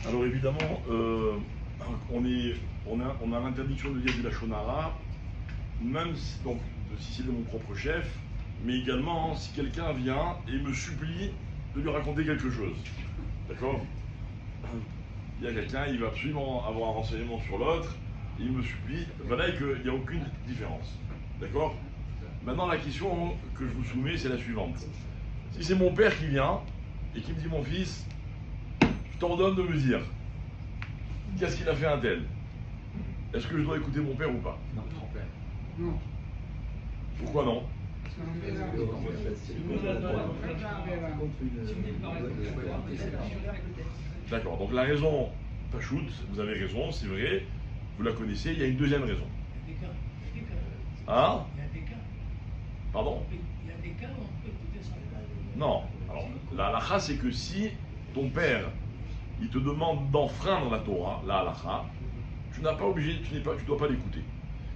Alors évidemment, on a l'interdiction de dire du Lachon Hara, même si, donc, si c'est de mon propre chef, mais également si quelqu'un vient et me supplie de lui raconter quelque chose. D'accord? Il y a quelqu'un, il va absolument avoir un renseignement sur l'autre, il me supplie, voilà qu'il n'y a aucune différence. D'accord? Maintenant, la question que je vous soumets, c'est la suivante. Si c'est mon père qui vient et qui me dit, mon fils, je t'ordonne de me dire, qu'est-ce qu'il a fait un tel? Est-ce que je dois écouter mon père ou pas? Non, ton père. Non. Pourquoi non? D'accord, donc la raison, Pachout, vous avez raison, c'est vrai, vous la connaissez, il y a une deuxième raison. Hein? Il y a des cas. Pardon? Il y a des cas où on peut écouter ça. Non, alors la halakha c'est que si ton père, il te demande d'enfreindre la Torah, la halakha, tu n'as pas obligé, tu dois pas l'écouter.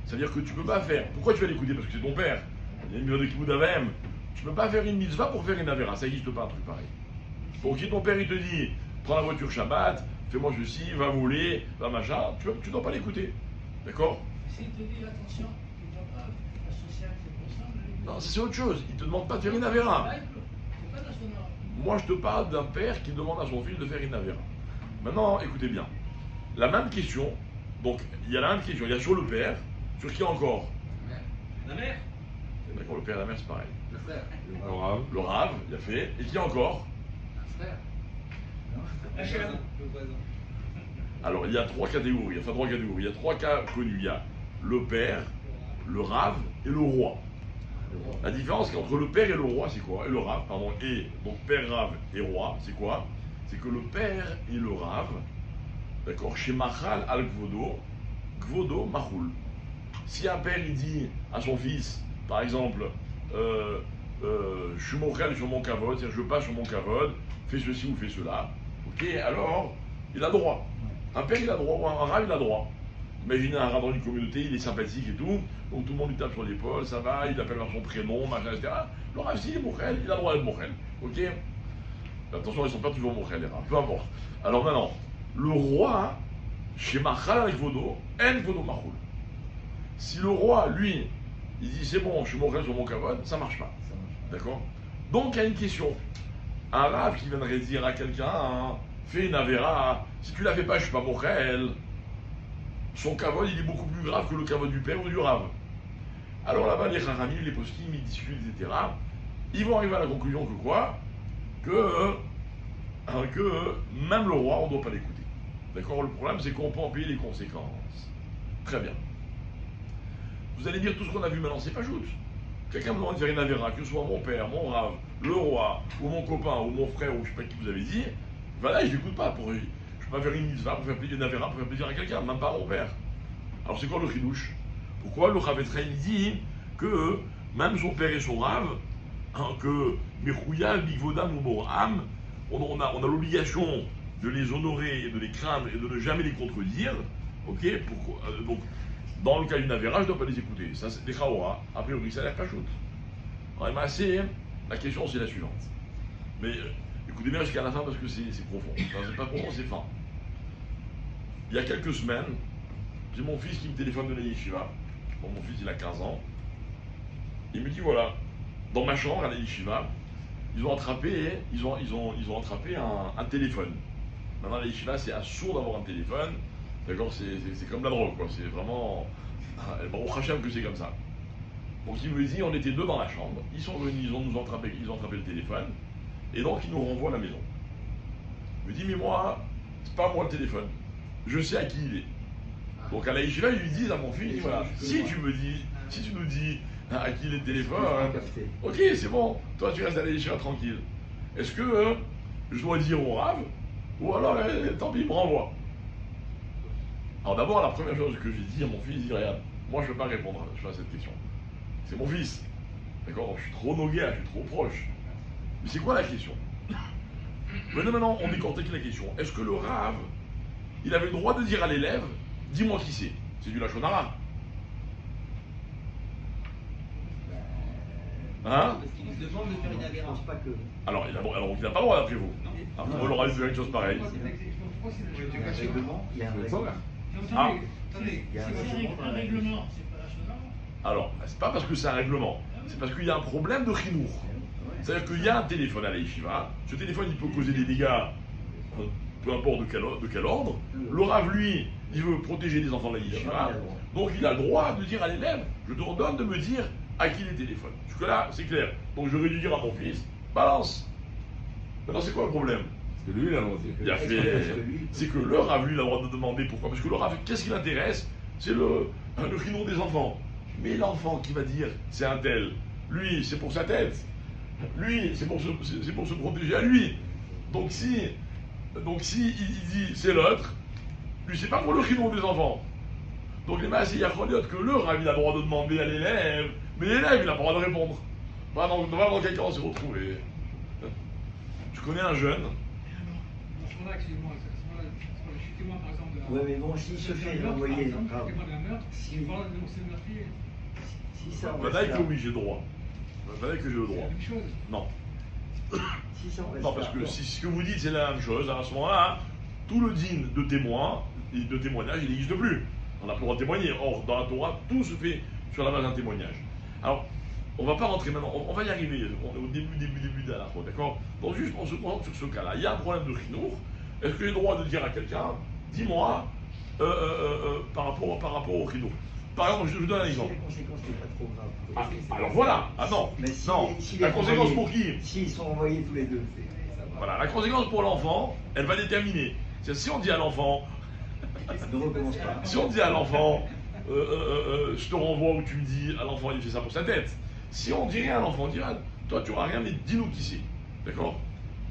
C'est-à-dire que tu peux pas faire, pourquoi tu vas l'écouter? Parce que c'est ton père, il y a une mitzvah de kibbutz avem, tu peux pas faire une mitzvah pour faire une avera, ça n'existe pas un truc pareil. Donc si ton père il te dit, prends la voiture Shabbat, fais-moi ceci, va voler, va machin, tu dois pas l'écouter. D'accord? S'il te dit attention, tu ne dois pas associer avec ces personnes. Non, c'est autre chose, il te demande pas de faire une avera. C'est pas national. Moi je te parle d'un père qui demande à son fils de faire une avera. Maintenant, écoutez bien, la même question, donc il y a la même question, il y a sur le père, sur qui encore? La mère. D'accord, le père et la mère c'est pareil. Le frère. Le rave, il a fait, et qui encore? Un frère. La chaîne. Le voisin. Alors il y a trois catégories, il y a trois cas connus, il y a le père, le rave et le roi. La différence entre le père et le roi c'est quoi? Et le rave, pardon, et donc père, rave et roi, c'est quoi? C'est que le père et le rave, d'accord, chez Machal al Gvodo, Gvodo Machoul. Si un père il dit à son fils, par exemple, je suis mochel sur mon kavod, c'est-à-dire je passe sur mon kavod, fais ceci ou fais cela, ok, alors il a droit. Un père il a droit, ou un rave il a droit. Imaginez un rave dans une communauté, il est sympathique et tout, donc tout le monde lui tape sur l'épaule, ça va, il appelle par son prénom, machin, etc. Le rave s'il est mochel, il a droit d'être mochel, ok. Attention, ils ne sont pas toujours mochel, les raves, peu importe. Alors maintenant, le roi, chez Machal avec Vodo, en Vodo Machoul. Si le roi, lui, il dit c'est bon, je suis mochel sur mon kavod, ça marche pas. D'accord? Donc il y a une question. Un rave qui viendrait dire à quelqu'un, hein, fais une avera, si tu la fais pas, je suis pas mochel. Son kavod, il est beaucoup plus grave que le kavod du père ou du rave. Alors là-bas, les haramim, les poskim, ils discutent, etc. Ils vont arriver à la conclusion que quoi? Que même le roi, on ne doit pas l'écouter. D'accord? Le problème, c'est qu'on peut en payer les conséquences. Très bien. Vous allez dire tout ce qu'on a vu maintenant, c'est pas juste. Quelqu'un me demande de faire une avera, que ce soit mon père, mon rave, le roi, ou mon copain, ou mon frère, ou je sais pas qui vous avez dit, voilà, je l'écoute pas. Je peux pas faire une mitzvah pour faire plaisir, une avera pour faire plaisir à quelqu'un, même pas à mon père. Alors c'est quoi le chidouche? Pourquoi le Chavetrain dit que même son père et son rave, hein, que Mechouya, Bigvodam ou Moram, on a l'obligation de les honorer et de les craindre et de ne jamais les contredire, ok? Donc, dans le cas d'une avera, je ne dois pas les écouter. Ça, c'est des chaoua. A priori, ça a l'air pas chouette. La question, c'est la suivante. Mais écoutez bien jusqu'à la fin parce que c'est profond. Enfin, c'est pas profond, c'est fin. Il y a quelques semaines, j'ai mon fils qui me téléphone de la yeshiva. Bon, mon fils, il a 15 ans. Il me dit voilà, dans ma chambre à la yeshiva, ils ont attrapé un téléphone. Maintenant, la yeshiva, c'est assourd d'avoir un téléphone. D'accord, c'est comme la drogue, quoi. C'est vraiment. Bon, au Hachem que c'est comme ça. Donc il me dit, on était deux dans la chambre, ils sont venus, ils ont attrapé le téléphone, et donc ils nous renvoient à la maison. Il me dit, mais moi, c'est pas moi le téléphone, je sais à qui il est. Donc à la yeshiva, ils lui disent à mon fils, voilà, si tu nous dis à qui il est le téléphone, ok, c'est bon, toi tu restes à la yeshiva tranquille. Est-ce que je dois dire au rave, ou alors, tant pis, il me renvoie. Alors d'abord, la première chose que j'ai dit à mon fils, il dit, regarde, moi je ne peux pas répondre à cette question. C'est mon fils. D'accord? Je suis trop nogué, je suis trop proche. Mais c'est quoi la question? Maintenant, on décortique la question. Est-ce que le rave, il avait le droit de dire à l'élève, dis-moi qui c'est? C'est du Lachon Hara. Hein? Parce qu'il nous demande de faire une avera, pas que. Alors, il n'a pas le droit d'après vous. Après, on leur a dit une chose pareille. C'est l'exception. crois que c'est Il y a un l'éducation. règlement. Il y a un Ah. règlement. Attendez, Il y a un C'est un règlement, c'est pas la chose. Alors, c'est pas parce que c'est un règlement, c'est parce qu'il y a un problème de chinour. C'est-à-dire qu'il y a un téléphone à la yeshiva, ce téléphone il peut causer des dégâts, peu importe de quel ordre. Le Rav, lui, il veut protéger les enfants de la yeshiva, donc il a le droit de dire à l'élève, je te ordonne de me dire à qui les téléphones. Jusque-là, c'est clair. Donc j'aurais dû dire à mon fils, balance. Maintenant, c'est quoi le problème? C'est lui, il a lancé. Il a fait. C'est que le Rav, lui, il a le droit de demander pourquoi. Parce que le Rav, qu'est-ce qui l'intéresse? C'est le chinour des enfants. Mais l'enfant qui va dire c'est un tel, lui, c'est pour sa tête. Lui, c'est pour se protéger à lui. Donc si il dit c'est l'autre, lui, c'est pas pour le chinour des enfants. Donc les masses, il y a que le Rav, il a le droit de demander à l'élève, mais l'élève, il a pas le droit de répondre. Voilà dans quel cas on s'est retrouvé. Tu connais un jeune? À ce moment-là, excusez-moi, le témoin par exemple de la. Ouais, mais bon, s'il se fait meurtre, envoyer. par exemple, grave. le témoin d'un meurtre, Si- il parle de dénoncer le meurtrier. Si ça en Bah, reste que là. oui, j'ai le droit. Bah, que j'ai le C'est droit. la même chose. Non. Si ça en reste Non, parce là, que bon. si ce que vous dites c'est la même chose, à ce moment-là, tout le din de témoin et de témoignage, il n'existe plus. On n'a plus le droit de témoigner. Or, dans la Torah, tout se fait sur la base d'un témoignage. Alors, on va pas rentrer maintenant, on va y arriver. On est au début de la fois, d'accord? Donc, juste on se concentre sur ce cas-là. Il y a un problème de chinour. Est-ce que j'ai le droit de dire à quelqu'un, dis-moi, par rapport au chinour? Par exemple, je vous donne un Si exemple. les conséquences n'est pas trop grave. Ah, alors voilà, ah non, Mais si, non, si la les conséquence envoyés- pour qui? S'ils sont envoyés tous les deux. Ça va. Voilà, la conséquence pour l'enfant, elle va déterminer. C'est-à-dire, si on dit à l'enfant, Ne recommence pas. si on dit à l'enfant, je te renvoie où tu me dis, à l'enfant il fait ça pour sa tête. Si on dit rien à l'enfant, on dit, toi tu auras rien, mais dis-nous qui c'est. D'accord?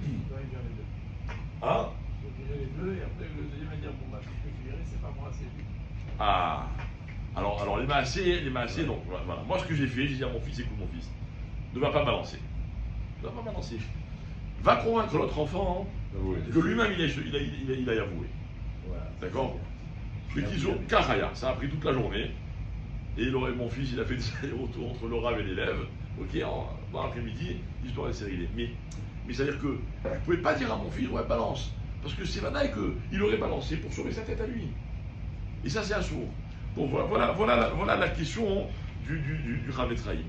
Il doit dire les deux. Hein? Il doit dire les deux, et après le deuxième va dire, bon bah, ce que tu dirais, c'est pas moi, c'est lui. Ah. Alors les massés, donc voilà. Moi ce que j'ai fait, j'ai dit à mon fils, écoute mon fils, ne va pas balancer. Ne va pas balancer. Va convaincre l'autre enfant que lui-même il a avoué. Voilà. D'accord? Mais qu'ils ont Kahaya, ça a pris toute la journée. Et mon fils, il a fait des allers-retours entre le Rav et l'élève. Ok, dans l'après-midi, l'histoire s'est réglée. Mais c'est-à-dire que je ne pouvais pas dire à mon fils, ouais, balance. Parce que c'est vadaï qu'il aurait balancé pour sauver sa tête à lui. Et ça, c'est un sourd. Donc voilà la question du Rav Etraïm.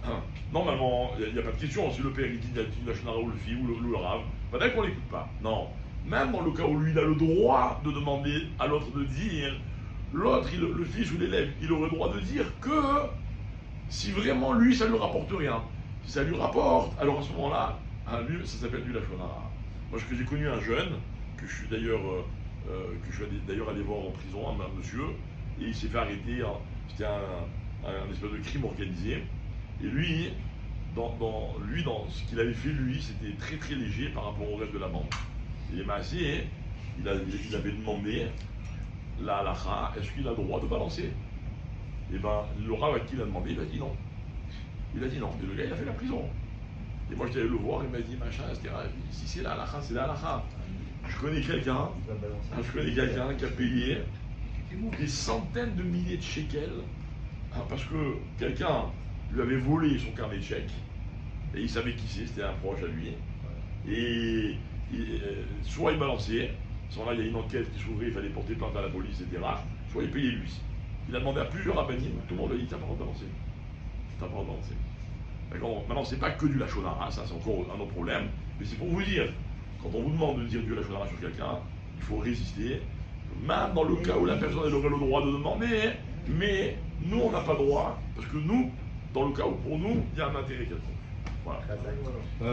Hein. Normalement, il n'y a pas de question. Si le père il dit la Shonara ou le fils ou le Rav, vadaï qu'on ne l'écoute pas. Non. Même dans le cas où lui, il a le droit de demander à l'autre de dire, l'autre, le fils ou l'élève, il aurait le droit de dire que si vraiment lui, ça ne lui rapporte rien. Si ça lui rapporte, alors à ce moment-là, lui, ça s'appelle du Lachonara. Moi, j'ai connu un jeune, que je suis d'ailleurs allé voir en prison, un monsieur, et il s'est fait arrêter. C'était un espèce de crime organisé. Et lui, dans ce qu'il avait fait, lui, c'était très très léger par rapport au reste de la bande. Il est massé, il avait demandé la halakha, est-ce qu'il a le droit de balancer? Et ben, le Rav à qui il a demandé, il a dit non. Il a dit non. Et le gars, il a fait la prison. Et moi, j'étais allé le voir, il m'a dit machin, etc. Si c'est la halakha, c'est la halakha. Je connais quelqu'un qui a payé des centaines de milliers de shekels parce que quelqu'un lui avait volé son carnet de chèques et il savait qui c'était un proche à lui. Et soit il balançait, soit là il y a une enquête qui s'ouvrait, il fallait porter plainte à la police, etc. Soit il payait lui. Il a demandé à plusieurs rabbinim, tout le monde lui a dit t'as pas le droit de balancer. T'as pas le droit de balancer. D'accord. Maintenant c'est pas que du lachonara, ça c'est encore un autre problème, mais c'est pour vous dire, quand on vous demande de dire du lachonara sur quelqu'un, il faut résister, même dans le cas où la personne elle aurait le droit de demander, mais nous on n'a pas le droit, parce que nous, dans le cas où pour nous, il y a un intérêt quelconque. Voilà. Ah,